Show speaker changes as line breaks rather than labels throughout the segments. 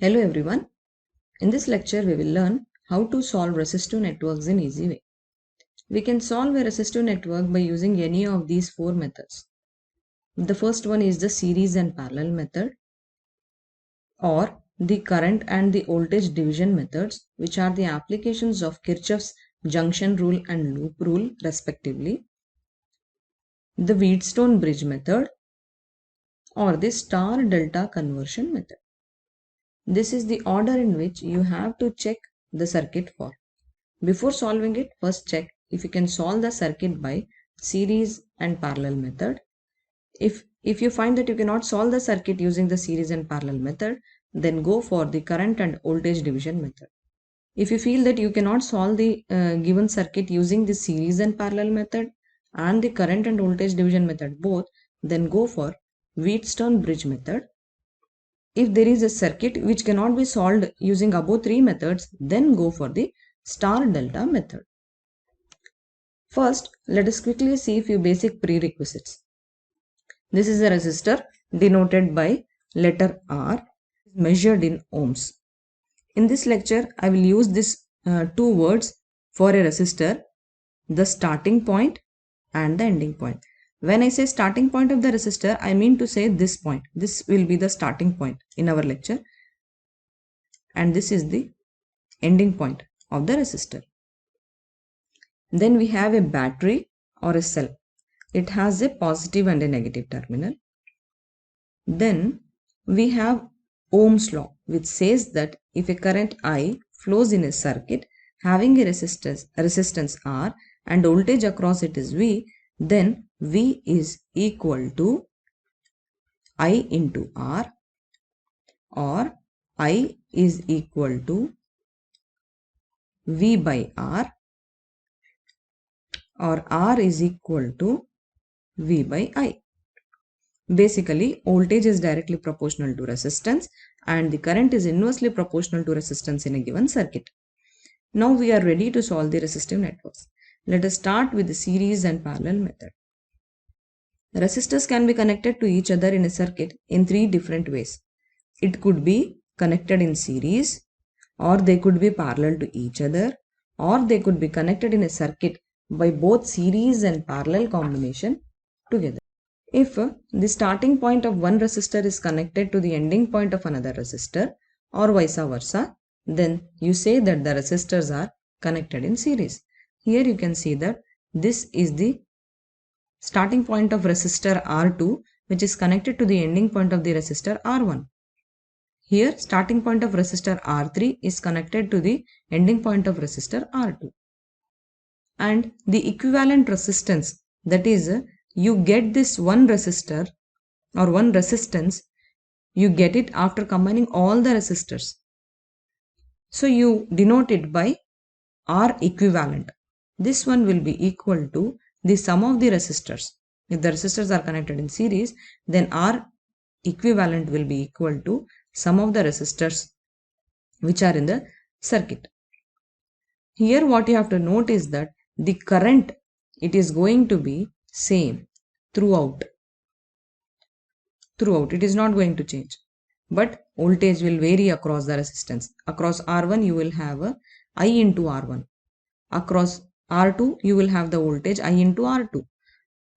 Hello everyone. In this lecture we will learn how to solve resistive networks in easy way. We can solve a resistive network by using any of these four methods. The first one is the series and parallel method, or the current and the voltage division methods, which are the applications of Kirchhoff's junction rule and loop rule respectively, the Wheatstone bridge method, or the star delta conversion method. This is the order in which you have to check the circuit for. Before solving it, first check if you can solve the circuit by series and parallel method. If you find that you cannot solve the circuit using the series and parallel method, then go for the current and voltage division method. If you feel that you cannot solve the given circuit using the series and parallel method and the current and voltage division method both, then go for Wheatstone bridge method. If there is a circuit which cannot be solved using above three methods, then go for the star delta method. First, let us quickly see a few basic prerequisites. This is a resistor denoted by letter R, measured in ohms. In this lecture, I will use these two words for a resistor, the starting point and the ending point. When I say starting point of the resistor, I mean to say this point. This will be the starting point in our lecture, and this is the ending point of the resistor. Then we have a battery or a cell. It has a positive and a negative terminal. Then we have Ohm's law, which says that if a current I flows in a circuit having a resistance R and voltage across it is V, then V is equal to I into R, or I is equal to V by R, or R is equal to V by I. Basically, voltage is directly proportional to resistance and the current is inversely proportional to resistance in a given circuit. Now we are ready to solve the resistive networks. Let us start with the series and parallel method. Resistors can be connected to each other in a circuit in three different ways. It could be connected in series, or they could be parallel to each other, or they could be connected in a circuit by both series and parallel combination together. If the starting point of one resistor is connected to the ending point of another resistor or vice versa, then you say that the resistors are connected in series. Here you can see that this is the starting point of resistor R2, which is connected to the ending point of the resistor R1. Here starting point of resistor R3 is connected to the ending point of resistor R2. And the equivalent resistance, that is, you get this one resistor or one resistance, you get it after combining all the resistors. So you denote it by R equivalent. This one will be equal to the sum of the resistors. If the resistors are connected in series, then R equivalent will be equal to sum of the resistors which are in the circuit. Here what you have to note is that the current, it is going to be same throughout. It is not going to change, but voltage will vary across the resistance. Across R1 you will have a I into R1. Across R2 you will have the voltage I into R2.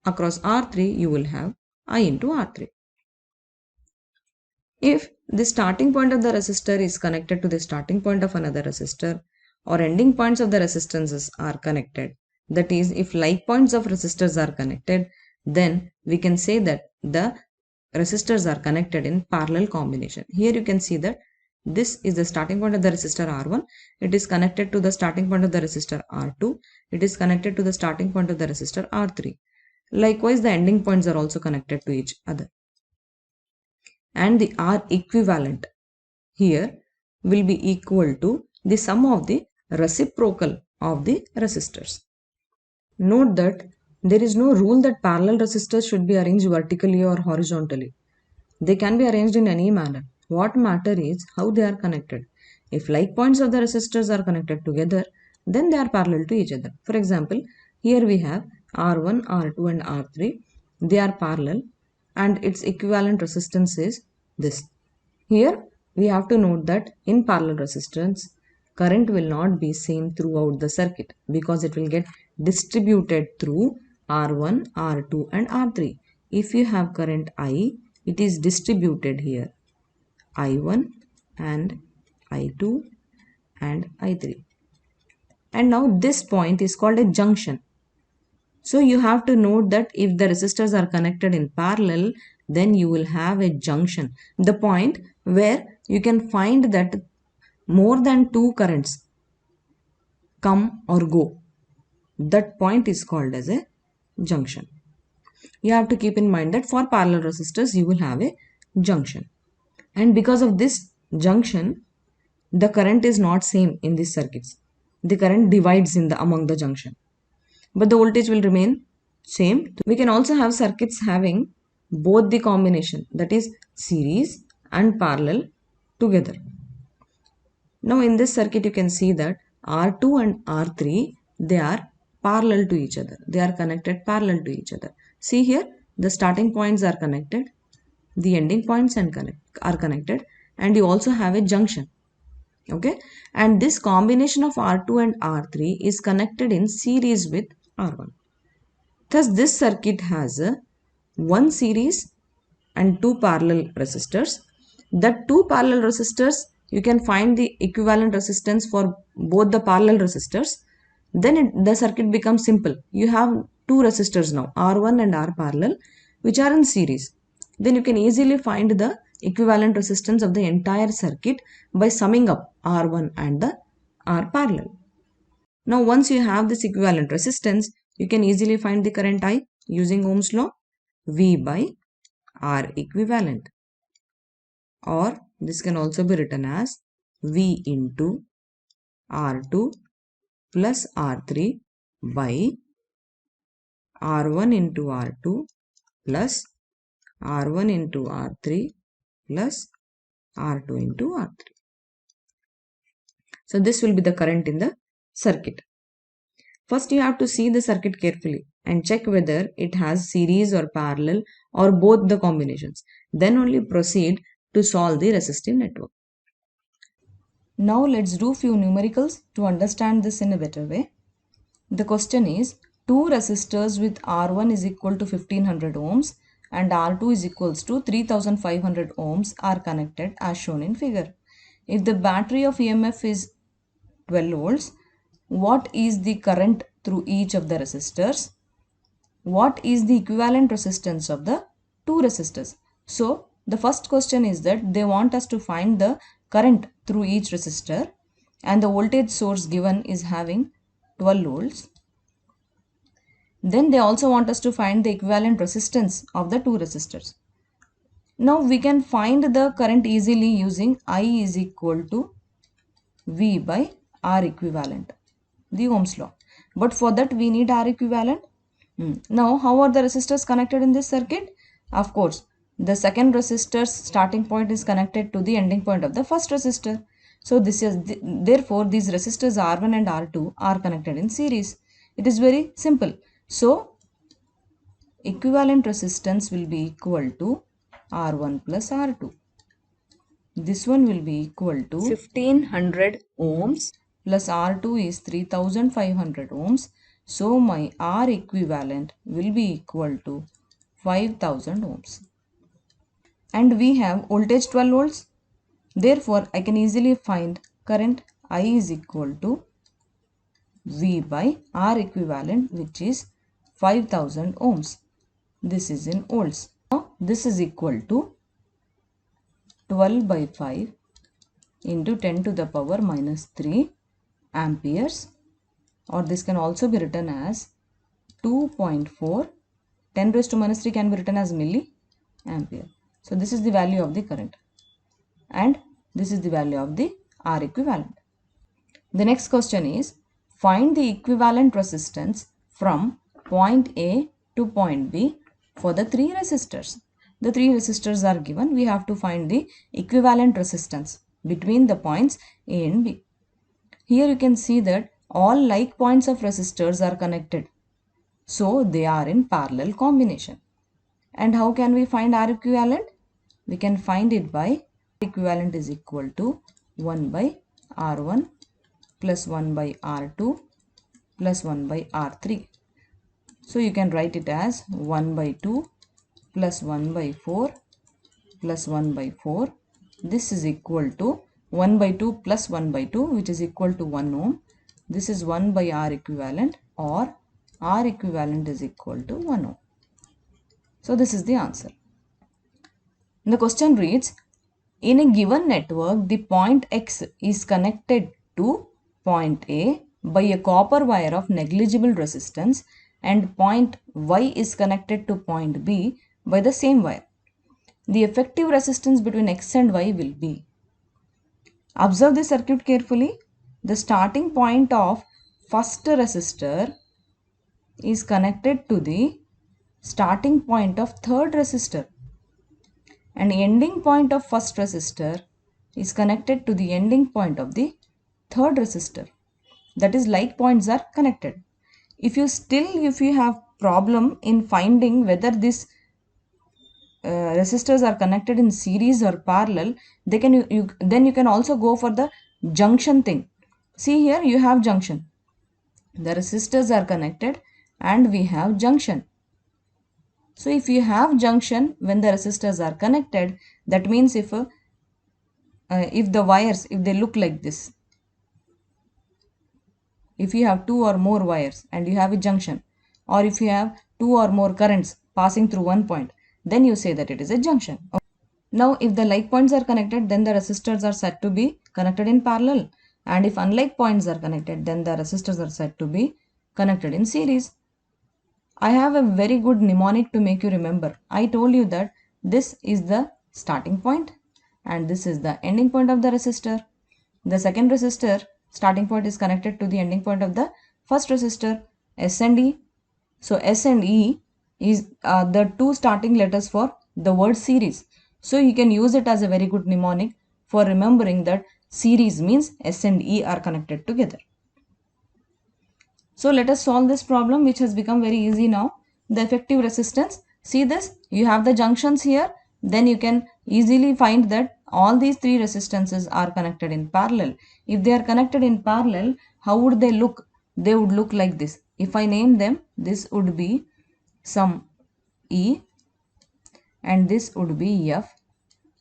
Across R3 you will have I into R3. If the starting point of the resistor is connected to the starting point of another resistor, or ending points of the resistances are connected, that is, if like points of resistors are connected, then we can say that the resistors are connected in parallel combination. Here you can see that this is the starting point of the resistor R1. It is connected to the starting point of the resistor R2. It is connected to the starting point of the resistor R3. Likewise, the ending points are also connected to each other. And the R equivalent here will be equal to the sum of the reciprocal of the resistors. Note that there is no rule that parallel resistors should be arranged vertically or horizontally. They can be arranged in any manner. What matter is how they are connected. If like points of the resistors are connected together, then they are parallel to each other. For example, here we have R1, R2 and R3. They are parallel and its equivalent resistance is this. Here we have to note that in parallel resistance, current will not be same throughout the circuit because it will get distributed through R1, R2 and R3. If you have current I, it is distributed here, I1 and I2 and I3. And now this point is called a junction. So you have to note that if the resistors are connected in parallel, then you will have a junction. The point where you can find that more than two currents come or go. That point is called as a junction. You have to keep in mind that for parallel resistors, you will have a junction. And because of this junction, the current is not same in these circuits. The current divides among the junction, but the voltage will remain same. We can also have circuits having both the combination, that is series and parallel together. Now in this circuit you can see that R2 and R3, they are parallel to each other. They are connected parallel to each other. See here, the starting points are connected, the ending points are connected, and you also have a junction. Okay, and this combination of R2 and R3 is connected in series with R1. Thus this circuit has one series and two parallel resistors. The two parallel resistors, you can find the equivalent resistance for both the parallel resistors. Then the circuit becomes simple. You have two resistors now, R1 and R parallel, which are in series. Then you can easily find the equivalent resistance of the entire circuit by summing up R1 and the R parallel. Now once you have this equivalent resistance, you can easily find the current I using Ohm's law, V by R equivalent, or this can also be written as V into R2 plus R3 by R1 into R2 plus R1 into R3 plus R2 into R3. So this will be the current in the circuit. First you have to see the circuit carefully and check whether it has series or parallel or both the combinations. Then only proceed to solve the resistive network. Now let's do few numericals to understand this in a better way. The question is, two resistors with R1 is equal to 1500 ohms and R2 is equals to 3500 ohms are connected as shown in figure. If the battery of EMF is 12 volts, what is the current through each of the resistors? What is the equivalent resistance of the two resistors? So the first question is that they want us to find the current through each resistor, and the voltage source given is having 12 volts. Then they also want us to find the equivalent resistance of the two resistors. Now we can find the current easily using I is equal to V by R equivalent, the Ohm's law. But for that we need R equivalent. Now how are the resistors connected in this circuit? Of course, the second resistor's starting point is connected to the ending point of the first resistor. So this is therefore these resistors R1 and R2 are connected in series. It is very simple. So equivalent resistance will be equal to R1 plus R2. This one will be equal to 1500 ohms plus R2 is 3500 ohms. So my R equivalent will be equal to 5000 ohms. And we have voltage 12 volts. Therefore, I can easily find current I is equal to V by R equivalent, which is 5000 ohms. This is in volts. Now, this is equal to 12 by 5 into 10 to the power minus 3 amperes, or this can also be written as 2.4. 10 raised to minus 3 can be written as milliampere. So this is the value of the current, and this is the value of the R equivalent. The next question is, find the equivalent resistance from point A to point B for the three resistors. The three resistors are given. We have to find the equivalent resistance between the points A and B. Here you can see that all like points of resistors are connected. So they are in parallel combination. And how can we find R equivalent? We can find it by equivalent is equal to 1 by R1 plus 1 by R2 plus 1 by R3. So you can write it as 1 by 2 plus 1 by 4 plus 1 by 4. This is equal to 1 by 2 plus 1 by 2, which is equal to 1 ohm. This is 1 by R equivalent, or R equivalent is equal to 1 ohm. So this is the answer. The question reads, in a given network, the point X is connected to point A by a copper wire of negligible resistance, and point Y is connected to point B by the same wire. The effective resistance between X and Y will be. Observe the circuit carefully. The starting point of first resistor is connected to the starting point of third resistor, and ending point of first resistor is connected to the ending point of the third resistor. That is, like points are connected. If you have problem in finding whether these resistors are connected in series or parallel, then you can also go for the junction thing. See, here you have junction. The resistors are connected and we have junction. So if you have junction when the resistors are connected, that means if the wires, if they look like this, if you have two or more wires and you have a junction, or if you have two or more currents passing through one point, then you say that it is a junction. Now if the like points are connected, then the resistors are said to be connected in parallel, and if unlike points are connected, then the resistors are said to be connected in series. I have a very good mnemonic to make you remember. I told you that this is the starting point and this is the ending point of the resistor. The second resistor starting point is connected to the ending point of the first resistor, S and E. So S and E is the two starting letters for the word series. So you can use it as a very good mnemonic for remembering that series means S and E are connected together. So let us solve this problem, which has become very easy now. The effective resistance, see this, you have the junctions here, then you can easily find that all these three resistances are connected in parallel. If they are connected in parallel, how would they look? They would look like this. If I name them, this would be some E and this would be F.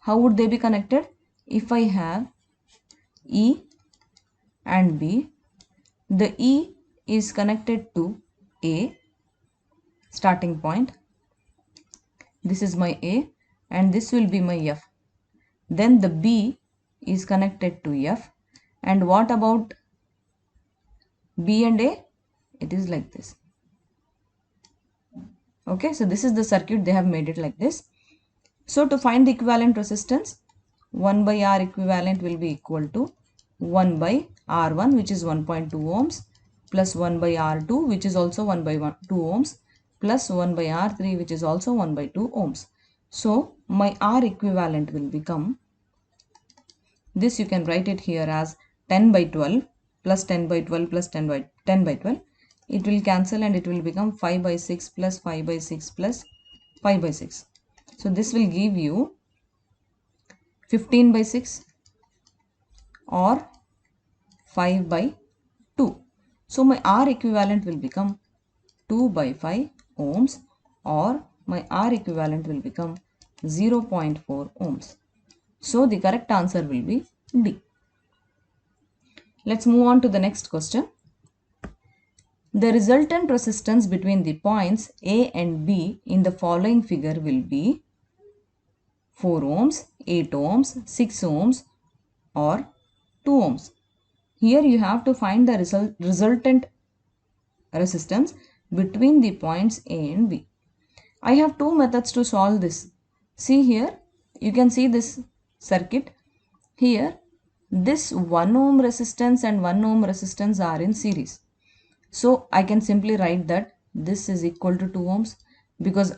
How would they be connected? If I have E and B, the E is connected to A, starting point. This is my A and this will be my F. Then the B is connected to F. And what about B and A? It is like this. Okay, so this is the circuit, they have made it like this. So to find the equivalent resistance, 1 by R equivalent will be equal to 1 by R1, which is 1.2 ohms, plus 1 by R2, which is also 1 by 2 ohms, plus 1 by R3, which is also 1 by 2 ohms. So my R equivalent will become, this you can write it here as 10 by 12 plus 10 by 12 plus 10 by 12. It will cancel and it will become 5 by 6 plus 5 by 6 plus 5 by 6. So this will give you 15 by 6 or 5 by 2. So my R equivalent will become 2 by 5 ohms, or my R equivalent will become 0.4 ohms. So the correct answer will be D. Let's move on to the next question. The resultant resistance between the points A and B in the following figure will be 4 ohms, 8 ohms, 6 ohms or 2 ohms. Here you have to find the resultant resistance between the points A and B. I have two methods to solve this. See here, you can see this circuit. Here, this 1 ohm resistance and 1 ohm resistance are in series. So I can simply write that this is equal to 2 ohms, because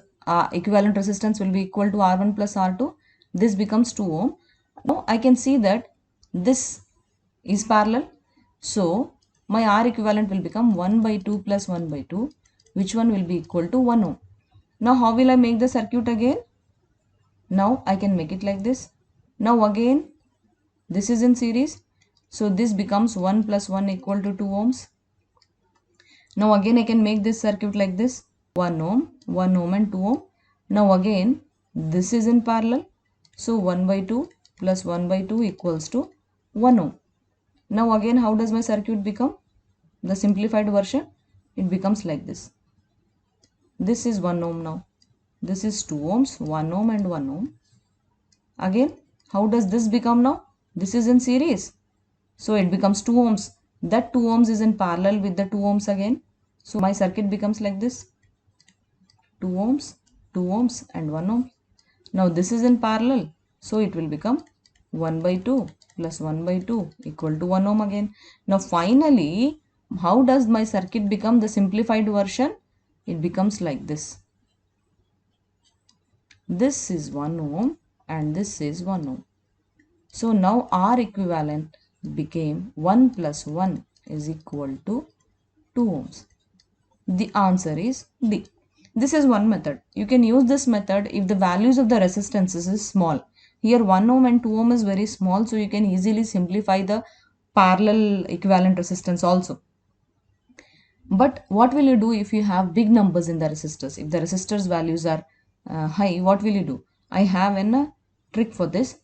equivalent resistance will be equal to R1 plus R2. This becomes 2 ohm. Now I can see that this is parallel. So my R equivalent will become 1 by 2 plus 1 by 2, which one will be equal to 1 ohm. Now how will I make the circuit again? Now I can make it like this. Now again this is in series, so this becomes 1 plus 1 equal to 2 ohms. Now again I can make this circuit like this, 1 ohm, 1 ohm and 2 ohm. Now again this is in parallel, so 1 by 2 plus 1 by 2 equals to 1 ohm. Now again how does my circuit become? The simplified version, it becomes like this. This is 1 ohm now. This is 2 ohms, 1 ohm and 1 ohm. Again, how does this become now? This is in series. So it becomes 2 ohms. That 2 ohms is in parallel with the 2 ohms again. So my circuit becomes like this. 2 ohms, 2 ohms and 1 ohm. Now this is in parallel. So it will become 1 by 2 plus 1 by 2 equal to 1 ohm again. Now finally, how does my circuit become the simplified version? It becomes like this. This is 1 ohm and this is 1 ohm. So now R equivalent became 1 plus 1 is equal to 2 ohms. The answer is D. This is one method. You can use this method if the values of the resistances is small. Here 1 ohm and 2 ohm is very small, so you can easily simplify the parallel equivalent resistance also. But what will you do if you have big numbers in the resistors? If the resistors values are high, what will you do? I have a trick for this.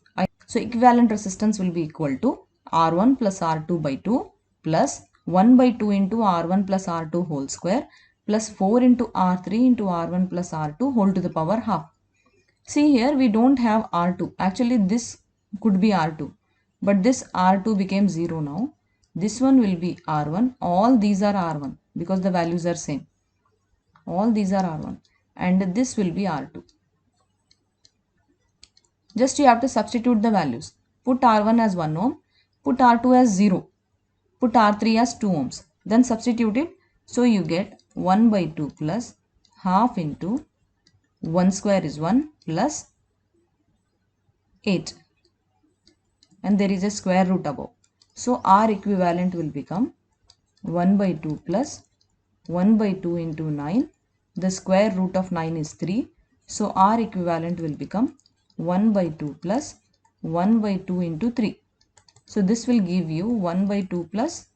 So equivalent resistance will be equal to R1 plus R2 by 2 plus 1 by 2 into R1 plus R2 whole square plus 4 into R3 into R1 plus R2 whole to the power half. See here we don't have R2. Actually this could be R2. But this R2 became 0 now. This one will be R1. All these are R1 because the values are same. All these are R1. And this will be R2. Just you have to substitute the values. Put R1 as 1 ohm. Put R2 as 0. Put R3 as 2 ohms. Then substitute it. So you get 1 by 2 plus half into 1 square is 1 plus 8. And there is a square root above. So R equivalent will become 1 by 2 plus 1 by 2 into 9. The square root of 9 is 3. So R equivalent will become 1 by 2 plus 1 by 2 into 3. So this will give you 1 by 2 plus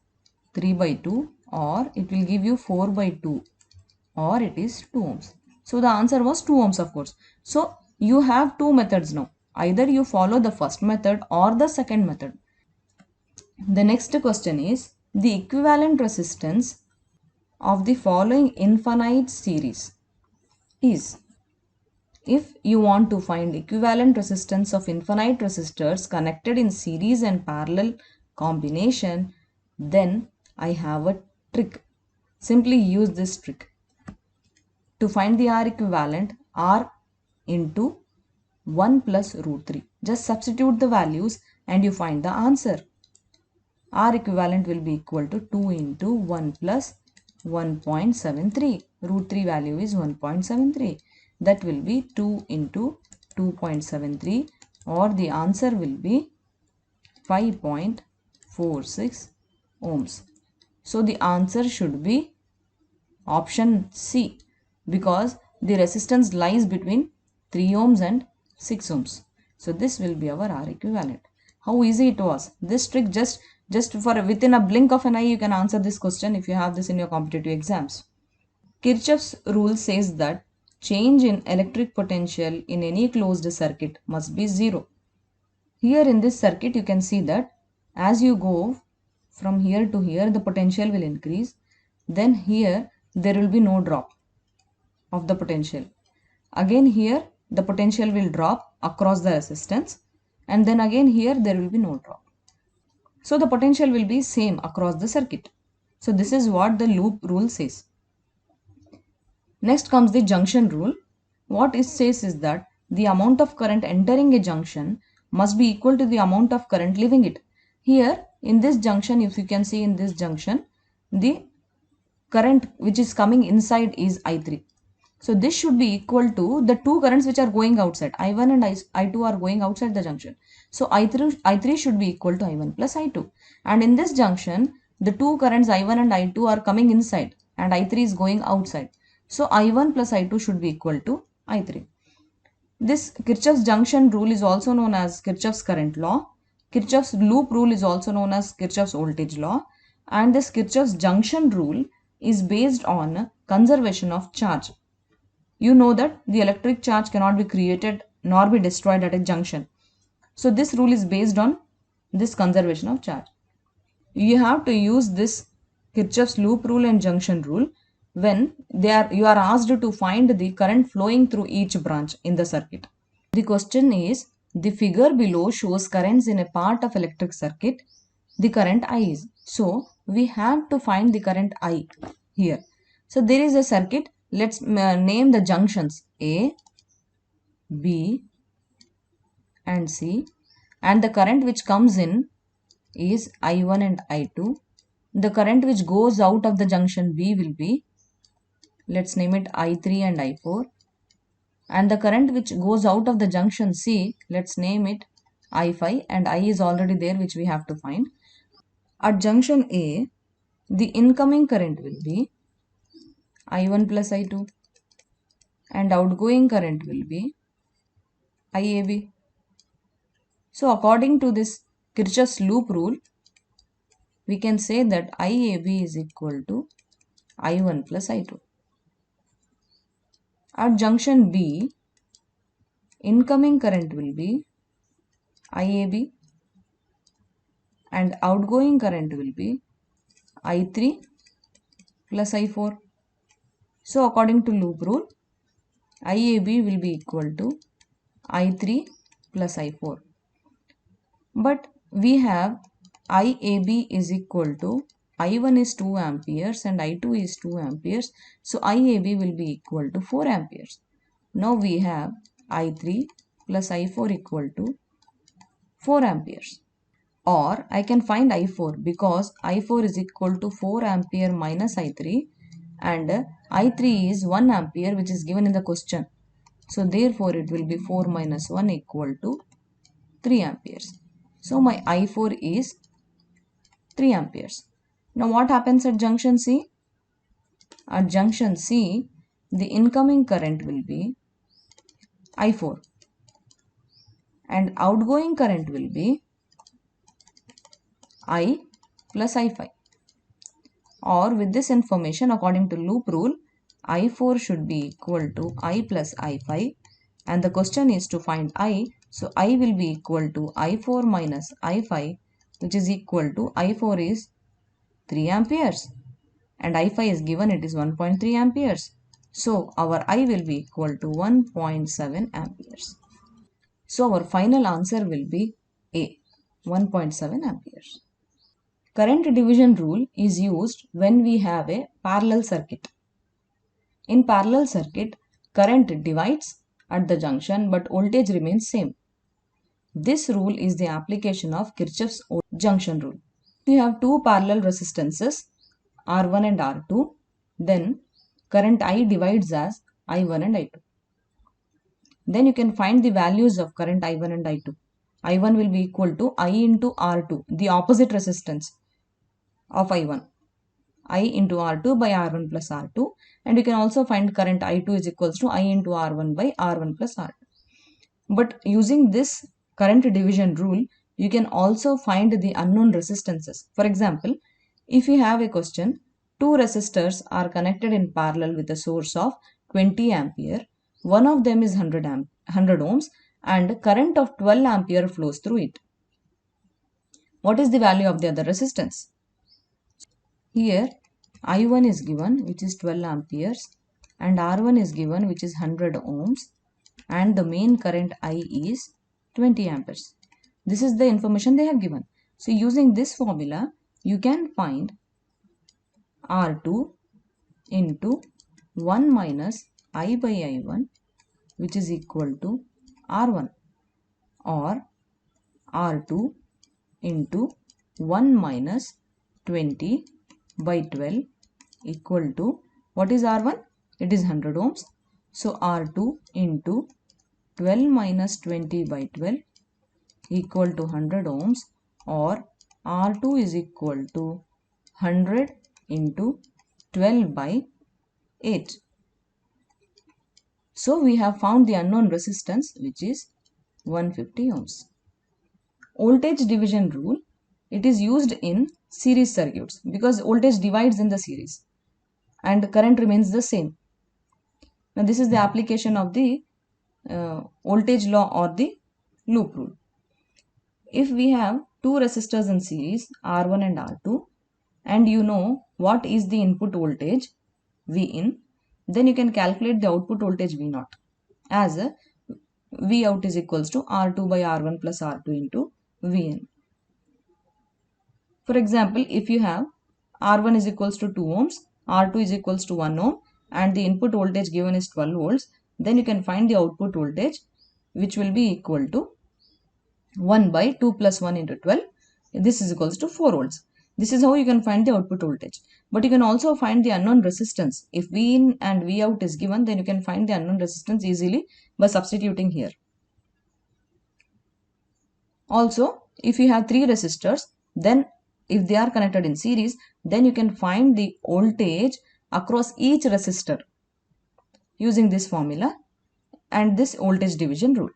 3 by 2, or it will give you 4 by 2, or it is 2 ohms. So the answer was 2 ohms of course. So you have two methods now. Either you follow the first method or the second method. The next question is the equivalent resistance of the following infinite series is. If you want to find equivalent resistance of infinite resistors connected in series and parallel combination, then I have a trick. Simply use this trick. To find the R equivalent, R into 1 plus root 3. Just substitute the values and you find the answer. R equivalent will be equal to 2 into 1 plus 1.73. Root 3 value is 1.73. That will be 2 into 2.73, or the answer will be 5.46 ohms. So the answer should be option C, because the resistance lies between 3 ohms and 6 ohms. So this will be our R equivalent. How easy it was. This trick just for within a blink of an eye you can answer this question if you have this in your competitive exams. Kirchhoff's rule says that change in electric potential in any closed circuit must be 0. Here in this circuit you can see that as you go from here to here the potential will increase. Then here there will be no drop of the potential. Again here the potential will drop across the resistance, and then again here there will be no drop. So the potential will be same across the circuit. So this is what the loop rule says. Next comes the junction rule. What it says is that the amount of current entering a junction must be equal to the amount of current leaving it. Here in this junction, if you can see in this junction, the current which is coming inside is I3. So this should be equal to the two currents which are going outside. I1 and I2 are going outside the junction. So I3 should be equal to I1 plus I2. And in this junction, the two currents I1 and I2 are coming inside and I3 is going outside. So I1 plus I2 should be equal to I3. This Kirchhoff's junction rule is also known as Kirchhoff's current law. Kirchhoff's loop rule is also known as Kirchhoff's voltage law. And this Kirchhoff's junction rule is based on conservation of charge. You know that the electric charge cannot be created nor be destroyed at a junction. So this rule is based on this conservation of charge. You have to use this Kirchhoff's loop rule and junction rule when you are asked to find the current flowing through each branch in the circuit. The question is, the figure below shows currents in a part of electric circuit. The current I is. So we have to find the current I here. So there is a circuit. Let's name the junctions A, B and C, and the current which comes in is I1 and I2. The current which goes out of the junction B will be, let's name it I3 and I4. And the current which goes out of the junction C, let's name it I5, and I is already there, which we have to find. At junction A, the incoming current will be I1 plus I2 and outgoing current will be IAB. So according to this Kirchhoff's loop rule, we can say that IAB is equal to I1 plus I2. At junction B, incoming current will be IAB and outgoing current will be I3 plus I4. So according to loop rule, IAB will be equal to I3 plus I4. But we have IAB is equal to I1 is 2 amperes and I2 is 2 amperes. So IAB will be equal to 4 amperes. Now we have I3 plus I4 equal to 4 amperes. Or I can find I4 because I4 is equal to 4 ampere minus I3 and I3 is 1 ampere, which is given in the question. So therefore it will be 4 minus 1 equal to 3 amperes. So my I4 is 3 amperes. Now what happens at junction C? At junction C, the incoming current will be I4 and outgoing current will be I plus I5. Or with this information, according to loop rule, I4 should be equal to I plus I5 and the question is to find I. So I will be equal to I4 minus I5, which is equal to I4 is 3 amperes and I5 is given, it is 1.3 amperes. So our I will be equal to 1.7 amperes. So our final answer will be A, 1.7 amperes. Current division rule is used when we have a parallel circuit. In parallel circuit, current divides at the junction but voltage remains same. This rule is the application of Kirchhoff's junction rule. We have two parallel resistances R1 and R2. Then current I divides as I1 and I2. Then you can find the values of current I1 and I2. I1 will be equal to I into R2, the opposite resistance of I1. I into R2 by R1 plus R2, and you can also find current I2 is equals to I into R1 by R1 plus R2. But using this current division rule, you can also find the unknown resistances. For example, if you have a question, two resistors are connected in parallel with a source of 20 ampere. One of them is 100 ohms and current of 12 ampere flows through it. What is the value of the other resistance? Here I1 is given, which is 12 amperes, and R1 is given, which is 100 ohms, and the main current I is 20 amperes. This is the information they have given. So using this formula, you can find R2 into 1 minus I by I1, which is equal to R1, or R2 into 1 minus 20 by 12 equal to, what is R1? It is 100 ohms. So R2 into 12 minus 20 by 12 equal to 100 ohms, or R2 is equal to 100 into 12 by 8. So we have found the unknown resistance, which is 150 ohms. Voltage division rule, it is used in series circuits because voltage divides in the series and current remains the same. Now this is the application of the voltage law or the loop rule. If we have two resistors in series, R1 and R2, and you know what is the input voltage Vin, then you can calculate the output voltage V0 as V out is equals to R2 by R1 plus R2 into Vn. For example, if you have R1 is equals to 2 ohms, R2 is equals to 1 ohm, and the input voltage given is 12 volts, then you can find the output voltage, which will be equal to 1 by 2 plus 1 into 12. This is equals to 4 volts. This is how you can find the output voltage. But you can also find the unknown resistance. If V in and V out is given, then you can find the unknown resistance easily by substituting here. Also, if you have three resistors, then if they are connected in series, then you can find the voltage across each resistor using this formula and this voltage division rule.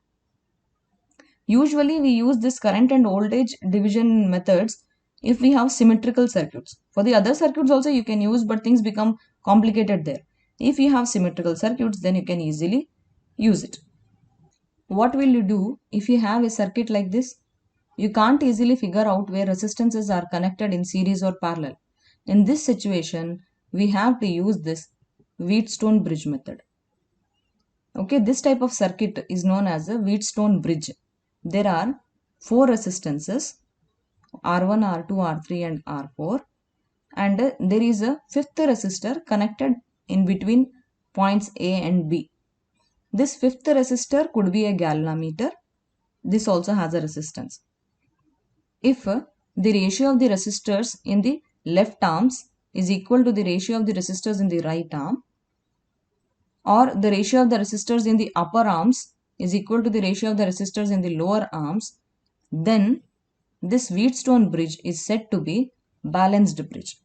Usually we use this current and voltage division methods if we have symmetrical circuits. For the other circuits also you can use, but things become complicated there. If you have symmetrical circuits, then you can easily use it. What will you do if you have a circuit like this? You can't easily figure out where resistances are connected in series or parallel. In this situation, we have to use this Wheatstone bridge method. Okay, this type of circuit is known as a Wheatstone bridge. There are four resistances R1, R2, R3 and R4, and there is a fifth resistor connected in between points A and B. This fifth resistor could be a galvanometer. This also has a resistance. If the ratio of the resistors in the left arms is equal to the ratio of the resistors in the right arm, or the ratio of the resistors in the upper arms is equal to the ratio of the resistors in the lower arms, then this Wheatstone bridge is said to be balanced bridge.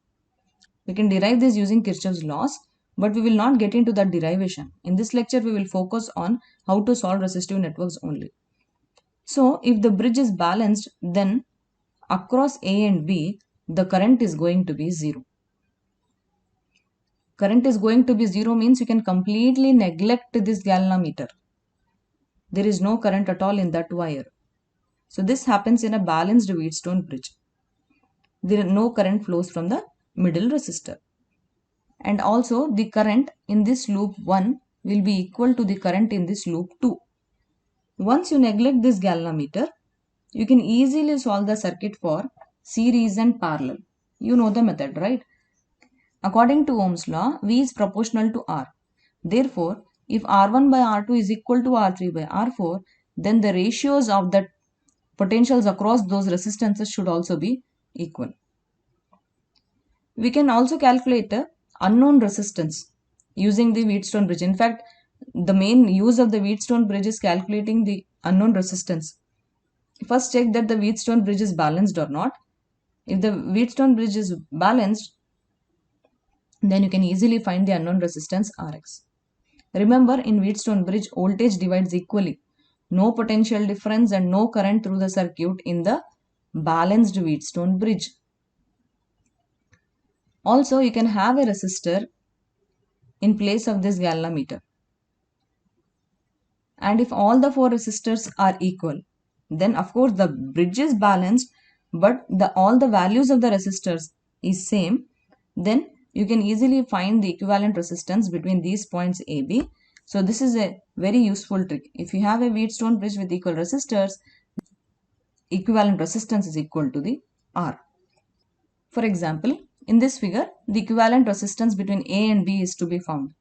We can derive this using Kirchhoff's laws, but we will not get into that derivation. In this lecture, we will focus on how to solve resistive networks only. So, if the bridge is balanced, then across A and B, the current is going to be 0. Current is going to be 0 means you can completely neglect this galvanometer. There is no current at all in that wire. So this happens in a balanced Wheatstone bridge. There is no current flows from the middle resistor. And also the current in this loop 1 will be equal to the current in this loop 2. Once you neglect this galvanometer, you can easily solve the circuit for series and parallel. You know the method, right? According to Ohm's law, V is proportional to R. Therefore, if R1 by R2 is equal to R3 by R4, then the ratios of the potentials across those resistances should also be equal. We can also calculate the unknown resistance using the Wheatstone bridge. In fact, the main use of the Wheatstone bridge is calculating the unknown resistance. First check that the Wheatstone bridge is balanced or not. If the Wheatstone bridge is balanced, then you can easily find the unknown resistance Rx. Remember, in Wheatstone bridge, voltage divides equally. No potential difference and no current through the circuit in the balanced Wheatstone bridge. Also, you can have a resistor in place of this galvanometer. And if all the four resistors are equal, then of course the bridge is balanced, but all the values of the resistors is same, then you can easily find the equivalent resistance between these points AB. So this is a very useful trick. If you have a Wheatstone bridge with equal resistors, equivalent resistance is equal to the R. For example, in this figure, the equivalent resistance between A and B is to be found.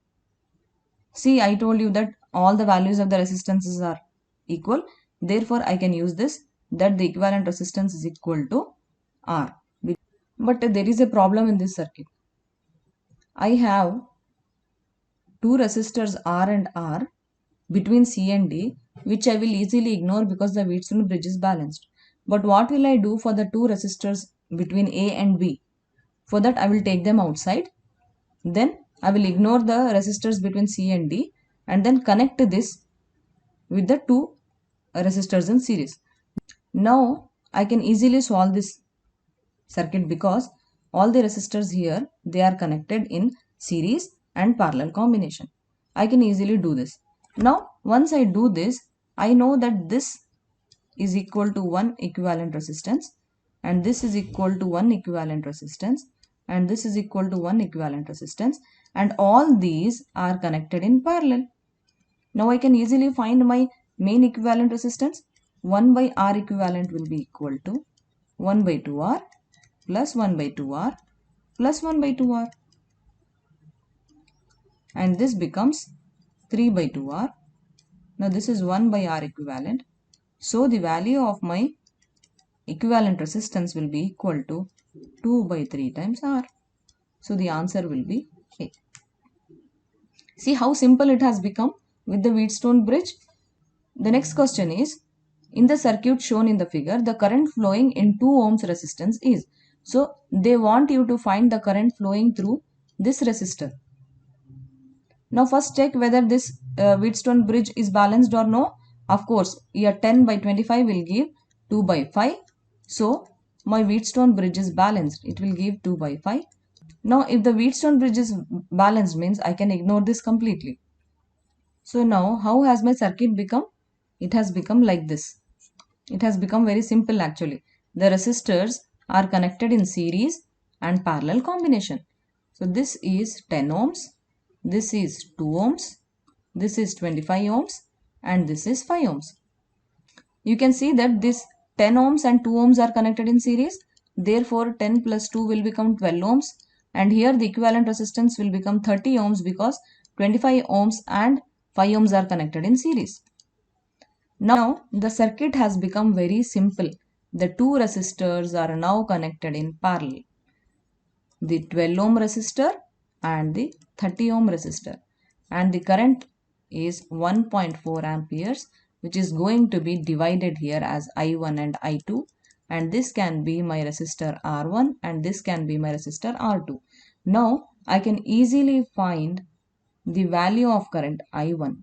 See, I told you that all the values of the resistances are equal. Therefore, I can use this, that the equivalent resistance is equal to R. But there is a problem in this circuit. I have two resistors R and R between C and D, which I will easily ignore because the Wheatstone bridge is balanced. But what will I do for the two resistors between A and B? For that, I will take them outside. Then I will ignore the resistors between C and D and then connect this with the two resistors in series. Now I can easily solve this circuit because all the resistors here, they are connected in series and parallel combination. I can easily do this. Now once I do this, I know that this is equal to 1 equivalent resistance, and this is equal to 1 equivalent resistance, and this is equal to 1 equivalent resistance, and all these are connected in parallel. Now I can easily find my main equivalent resistance. 1 by R equivalent will be equal to 1 by 2R plus 1 by 2R plus 1 by 2R, and this becomes 3 by 2R. Now this is 1 by R equivalent. So the value of my equivalent resistance will be equal to 2 by 3 times R. So the answer will be A. See how simple it has become with the Wheatstone bridge. The next question is, in the circuit shown in the figure, the current flowing in 2 ohms resistance is. So they want you to find the current flowing through this resistor. Now first check whether this Wheatstone bridge is balanced or no. Of course, here 10 by 25 will give 2 by 5. So my Wheatstone bridge is balanced. It will give 2 by 5. Now if the Wheatstone bridge is balanced means I can ignore this completely. So now how has my circuit become? It has become like this. It has become very simple actually. The resistors are connected in series and parallel combination. So this is 10 ohms, this is 2 ohms, this is 25 ohms, and this is 5 ohms. You can see that this 10 ohms and 2 ohms are connected in series. Therefore 10 plus 2 will become 12 ohms, and here the equivalent resistance will become 30 ohms because 25 ohms and 5 ohms are connected in series. Now the circuit has become very simple. The two resistors are now connected in parallel. The 12 ohm resistor and the 30 ohm resistor. And the current is 1.4 amperes, which is going to be divided here as I1 and I2. And this can be my resistor R1 and this can be my resistor R2. Now I can easily find the value of current I1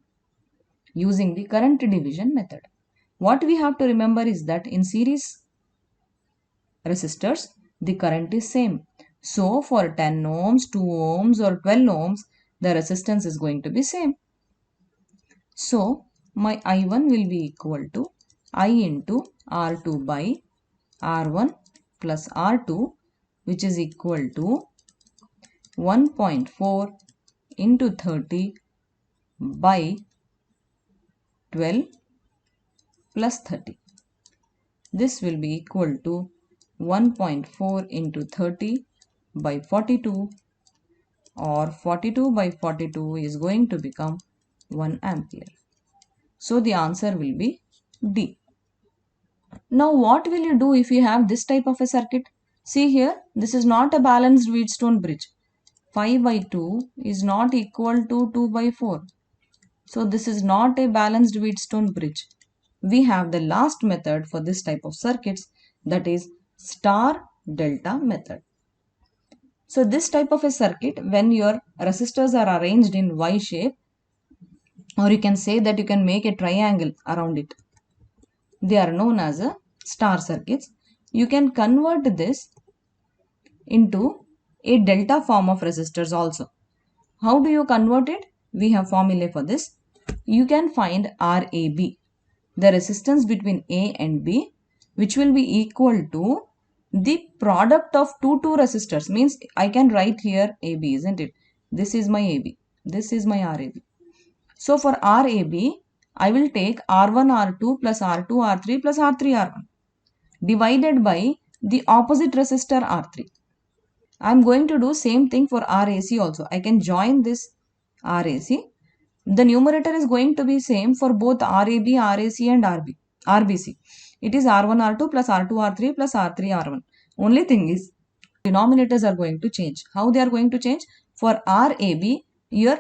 using the current division method. What we have to remember is that in series resistors, the current is same. So for 10 ohms, 2 ohms or 12 ohms, the resistance is going to be same. So my I1 will be equal to I into R2 by R1 plus R2, which is equal to 1.4 into 30 by 12 plus 30. This will be equal to 1.4 into 30 by 42, or 42 by 42 is going to become 1 ampere. So the answer will be D. Now what will you do if you have this type of a circuit? See here, this is not a balanced Wheatstone bridge. 5 by 2 is not equal to 2 by 4. So this is not a balanced Wheatstone bridge. We have the last method for this type of circuits, that is star delta method. So this type of a circuit, when your resistors are arranged in Y shape, or you can say that you can make a triangle around it, they are known as a star circuits. You can convert this into a delta form of resistors also. How do you convert it? We have formula for this. You can find RAB, the resistance between A and B, which will be equal to the product of two resistors. Means I can write here AB, isn't it? This is my AB. This is my RAB. So for RAB, I will take R1 R2 plus R2 R3 plus R3 R1 divided by the opposite resistor R3. I am going to do same thing for RAC also. I can join this RAC. The numerator is going to be same for both RAB, RAC and RBC. It is R1 R2 plus R2 R3 plus R3 R1. Only thing is denominators are going to change. How they are going to change? For RAB, your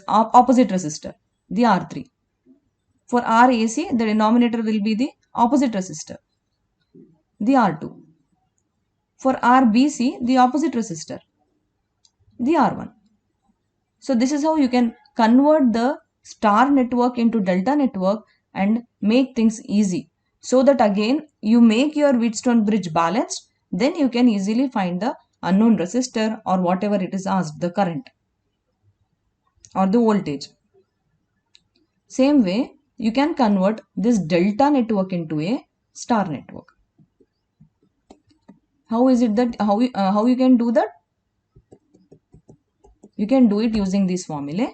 opposite resistor, the R3. For RAC, the denominator will be the opposite resistor, the R2. For RBC, the opposite resistor, the R1. So this is how you can convert the star network into delta network and make things easy, so that again you make your Wheatstone bridge balanced, then you can easily find the unknown resistor or whatever it is asked, the current or the voltage. Same way, you can convert this delta network into a star network. How is it that how you can do that? You can do it using this formula.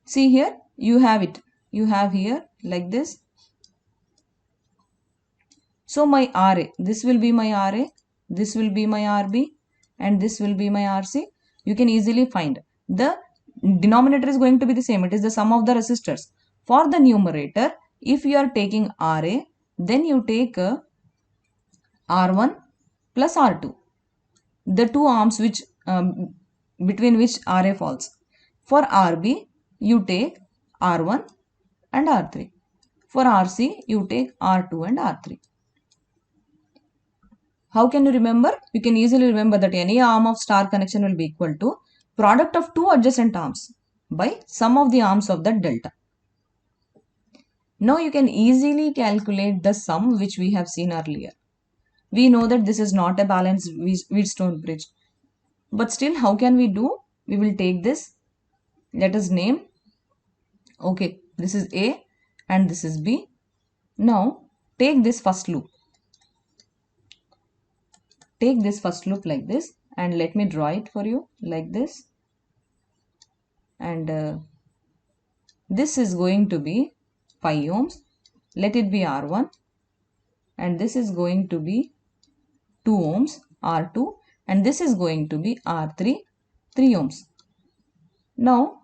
See here, you have it. You have here like this. So my RA, this will be my RA, this will be my RB, and this will be my RC. You can easily find. The denominator is going to be the same. It is the sum of the resistors. For the numerator, if you are taking RA, then you take R1 plus R2. The two arms which between which RA falls. For RB, you take R1 and R3. For RC, you take R2 and R3. How can you remember? You can easily remember that any arm of star connection will be equal to product of two adjacent arms by sum of the arms of that delta. Now you can easily calculate the sum which we have seen earlier. We know that this is not a balanced Wheatstone bridge. But still, how can we do? We will take this. Let us name. Okay, this is A and this is B. Now, take this first loop. Take this first loop like this and let me draw it for you like this. And this is going to be 5 ohms. Let it be R1. And this is going to be 2 ohms, R2. And this is going to be R3, 3 ohms. Now,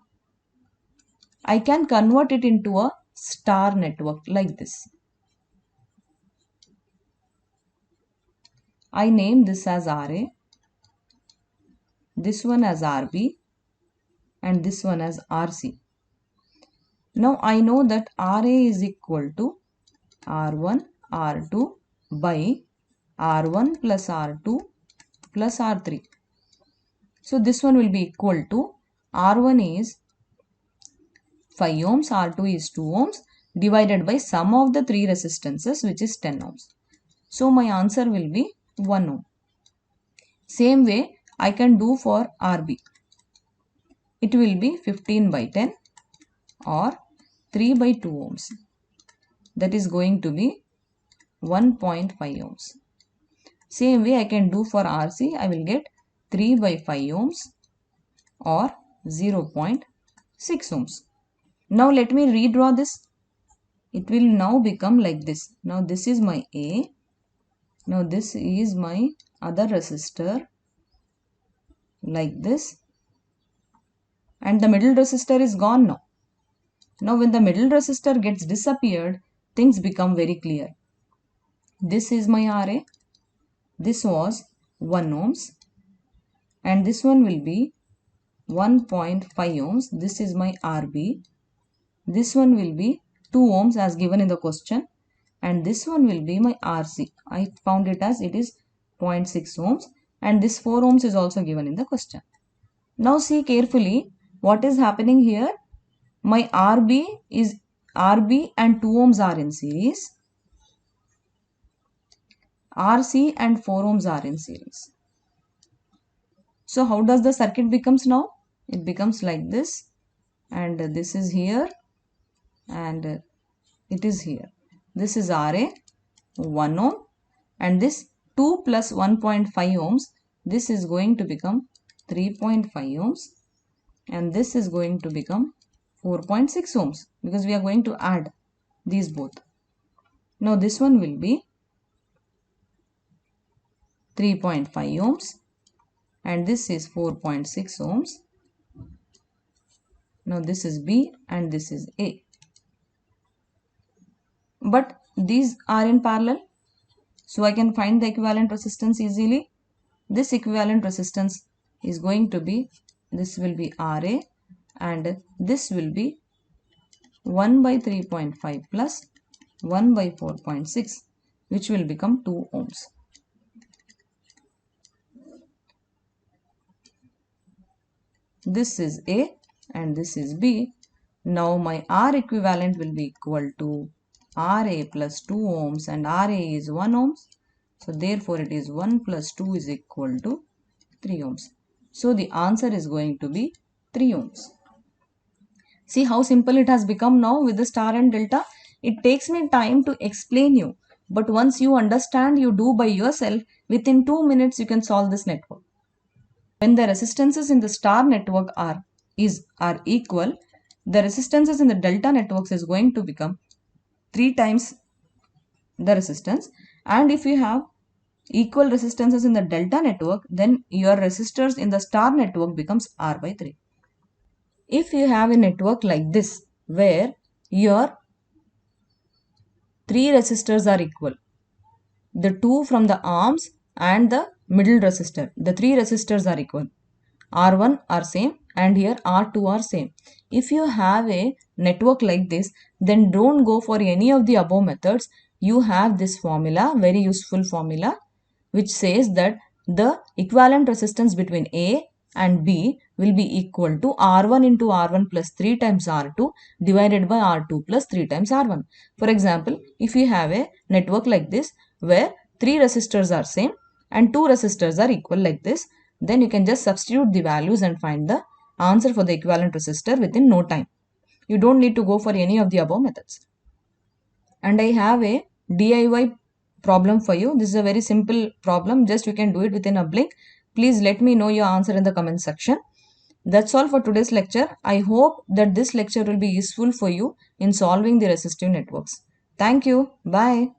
I can convert it into a star network like this. I name this as RA, this one as RB, and this one as RC. Now I know that RA is equal to R1, R2 by R1 plus R2 plus R3. So this one will be equal to R1 is 5 ohms, R2 is 2 ohms divided by sum of the three resistances, which is 10 ohms. So my answer will be 1 ohm. Same way I can do for RB. It will be 15 by 10 or 3 by 2 ohms. That is going to be 1.5 ohms. Same way I can do for RC. I will get 3 by 5 ohms or 0.6 ohms. Now let me redraw this. It will now become like this. Now this is my A. Now this is my other resistor like this. And the middle resistor is gone now. Now when the middle resistor gets disappeared, things become very clear. This is my RA. This was 1 ohms. And this one will be 1.5 ohms. This is my RB. This one will be 2 ohms as given in the question. And this one will be my RC. I found it as it is 0.6 ohms. And this 4 ohms is also given in the question. Now see carefully what is happening here. My RB and 2 ohms are in series. RC and 4 ohms are in series. So how does the circuit becomes now? It becomes like this, and this is here, and it is here. This is RA 1 ohm, and this 2 plus 1.5 ohms, this is going to become 3.5 ohms, and this is going to become 4.6 ohms because we are going to add these both. Now this one will be 3.5 ohms and this is 4.6 ohms. Now this is B and this is A. But these are in parallel, so I can find the equivalent resistance easily. This equivalent resistance is going to be, this will be RA and this will be 1 by 3.5 plus 1 by 4.6, which will become 2 ohms. This is A and this is B. Now my R equivalent will be equal to RA plus 2 ohms, and RA is 1 ohms. So therefore it is 1 plus 2 is equal to 3 ohms. So the answer is going to be 3 ohms. See how simple it has become now with the star and delta. It takes me time to explain you, but once you understand, you do by yourself, within 2 minutes you can solve this network. When the resistances in the star network are equal, the resistances in the delta networks is going to become 3 times the resistance. And if you have equal resistances in the delta network, then your resistors in the star network becomes R by 3. If you have a network like this, where your 3 resistors are equal, the 2 from the arms and the middle resistor, the 3 resistors are equal, R1 are same and here R2 are same. If you have a network like this, then don't go for any of the above methods. You have this formula, very useful formula, which says that the equivalent resistance between A and B will be equal to R1 into R1 plus 3 times R2 divided by R2 plus 3 times R1. For example, if you have a network like this where 3 resistors are same and 2 resistors are equal like this, then you can just substitute the values and find the answer for the equivalent resistor within no time. You don't need to go for any of the above methods. And I have a DIY problem for you. This is a very simple problem. Just you can do it within a blink. Please let me know your answer in the comment section. That's all for today's lecture. I hope that this lecture will be useful for you in solving the resistive networks. Thank you. Bye.